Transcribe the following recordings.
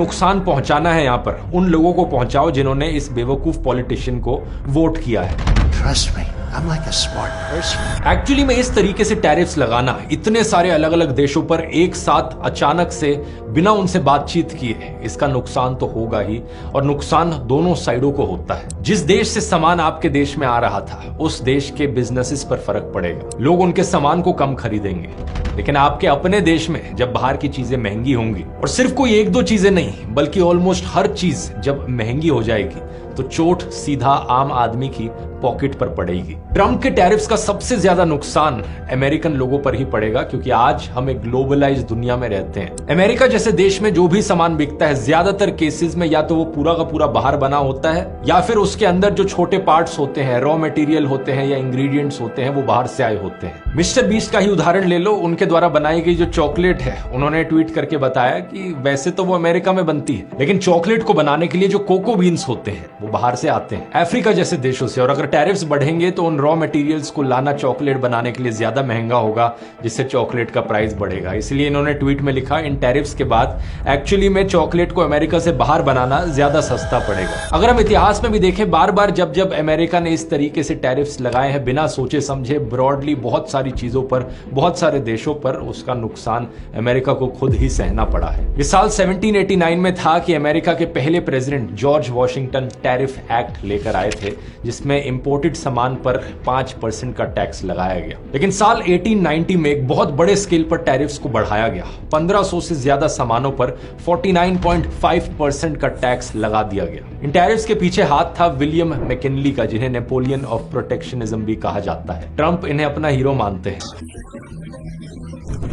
नुकसान पहुंचाना है यहां पर उन लोगों को पहुंचाओ जिन्होंने इस बेवकूफ पॉलिटिशियन को वोट किया है। Trust me, I'm like a smart person. Actually में इस तरीके से टैरिफ्स लगाना इतने सारे अलग अलग देशों पर एक साथ अचानक से बिना उनसे बातचीत किए, इसका नुकसान तो होगा ही, और नुकसान दोनों साइडों को होता है। जिस देश से सामान आपके देश में आ रहा था उस देश के बिजनेसेस पर फर्क पड़ेगा, लोग उनके सामान को कम खरीदेंगे। लेकिन आपके अपने देश में जब बाहर की चीजें महंगी होंगी, और सिर्फ कोई एक दो चीजें नहीं बल्कि ऑलमोस्ट हर चीज जब महंगी हो जाएगी, तो चोट सीधा आम आदमी की पॉकेट पर पड़ेगी। ट्रंप के टैरिफ्स का सबसे ज्यादा नुकसान अमेरिकन लोगों पर ही पड़ेगा, क्योंकि आज हम एक ग्लोबलाइज्ड दुनिया में रहते हैं। अमेरिका जैसे देश में जो भी सामान बिकता है ज्यादातर केसेस में या तो वो पूरा का पूरा बाहर बना होता है, या फिर उसके अंदर जो छोटे पार्ट्स होते हैं, रॉ मटेरियल होते हैं या इंग्रेडिएंट्स होते हैं, वो बाहर से आए होते हैं। मिस्टर बीस्ट का ही उदाहरण ले लो, उनके द्वारा बनाई गई जो चॉकलेट है, उन्होंने ट्वीट करके बताया कि वैसे तो वो अमेरिका में बनती है, लेकिन चॉकलेट को बनाने के लिए जो कोको बीन्स होते हैं वो बाहर से आते हैं, अफ्रीका जैसे देशों से। और अगर टैरिफ्स बढ़ेंगे तो उन रॉ मटेरियल्स को लाना चॉकलेट बनाने के लिए ज्यादा महंगा होगा, जिससे चॉकलेट का प्राइस बढ़ेगा। इसलिए इन्होंने ट्वीट में लिखा, इन टैरिफ्स के बाद एक्चुअली में चॉकलेट को अमेरिका से बाहर बनाना ज्यादा सस्ता पड़ेगा। अगर हम इतिहास में भी देखें, बार बार जब जब अमेरिका ने इस तरीके से टैरिफ्स लगाए हैं बिना सोचे समझे ब्रॉडली बहुत सारी चीजों पर, बहुत सारे देशों पर, उसका नुकसान अमेरिका को खुद ही सहना पड़ा है। इस साल 1789 में था कि अमेरिका के पहले president George Washington tariff act लेकर आए थे, जिसमें इंपोर्टेड सामान पर 5% का टैक्स लगाया गया। लेकिन साल 1890 में एक बहुत बड़े स्केल पर टैरिफ्स को बढ़ाया गया। 1500 से ज्यादा सामानों पर 49.5% का टैक्स लगा दिया गया। इन टैरिफ्स के पीछे हाथ था विलियम मैकिनली का, जिन्हें नेपोलियन ऑफ प्रोटेक्शनिज्म भी कहा जाता है। ट्रंप इन्हें अपना हीरो मानते हैं।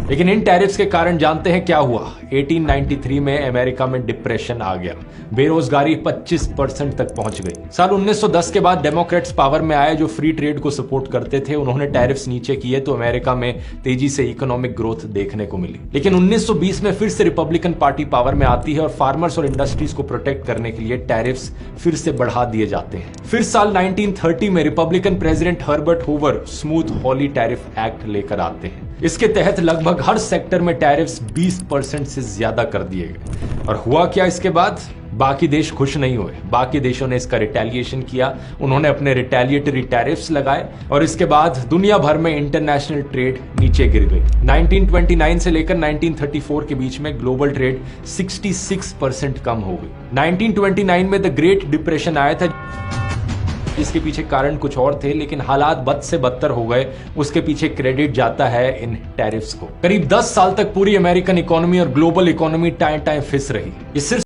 लेकिन इन टैरिफ्स के कारण जानते हैं क्या हुआ? 1893 में अमेरिका में डिप्रेशन आ गया, बेरोजगारी 25% तक पहुंच गई। साल 1910 के बाद डेमोक्रेट्स पावर में आए, जो फ्री ट्रेड को सपोर्ट करते थे। उन्होंने टैरिफ्स नीचे किए तो अमेरिका में तेजी से इकोनॉमिक ग्रोथ देखने को मिली। लेकिन 1920 में फिर से रिपब्लिकन पार्टी पावर में आती है और फार्मर्स और इंडस्ट्रीज को प्रोटेक्ट करने के लिए टैरिफ्स फिर से बढ़ा दिए जाते हैं। फिर साल 1930 में Republican president Herbert Hoover Smoot Hawley tariff act लेकर आते हैं। इसके तहत लगभग हर सेक्टर में टैरिफ्स 20% से ज्यादा कर दिए गए। और हुआ क्या इसके बाद? बाकी देश खुश नहीं हुए, बाकी देशों ने इसका रिटेलिएशन किया। उन्होंने अपने रिटेलिएटरी टैरिफ्स लगाए और इसके बाद दुनिया भर में इंटरनेशनल ट्रेड नीचे गिर गई। 1929 से लेकर 1934 के बीच में ग्लोबल ट्रेड 66% कम हो गई। 1929 में द ग्रेट डिप्रेशन आया था, इसके पीछे कारण कुछ और थे, लेकिन हालात बद से बदतर हो गए। उसके पीछे क्रेडिट जाता है इन टैरिफ्स को। करीब 10 साल तक पूरी अमेरिकन इकोनॉमी और ग्लोबल इकोनॉमी टाएं टाएं फिस रही। ये सिर्फ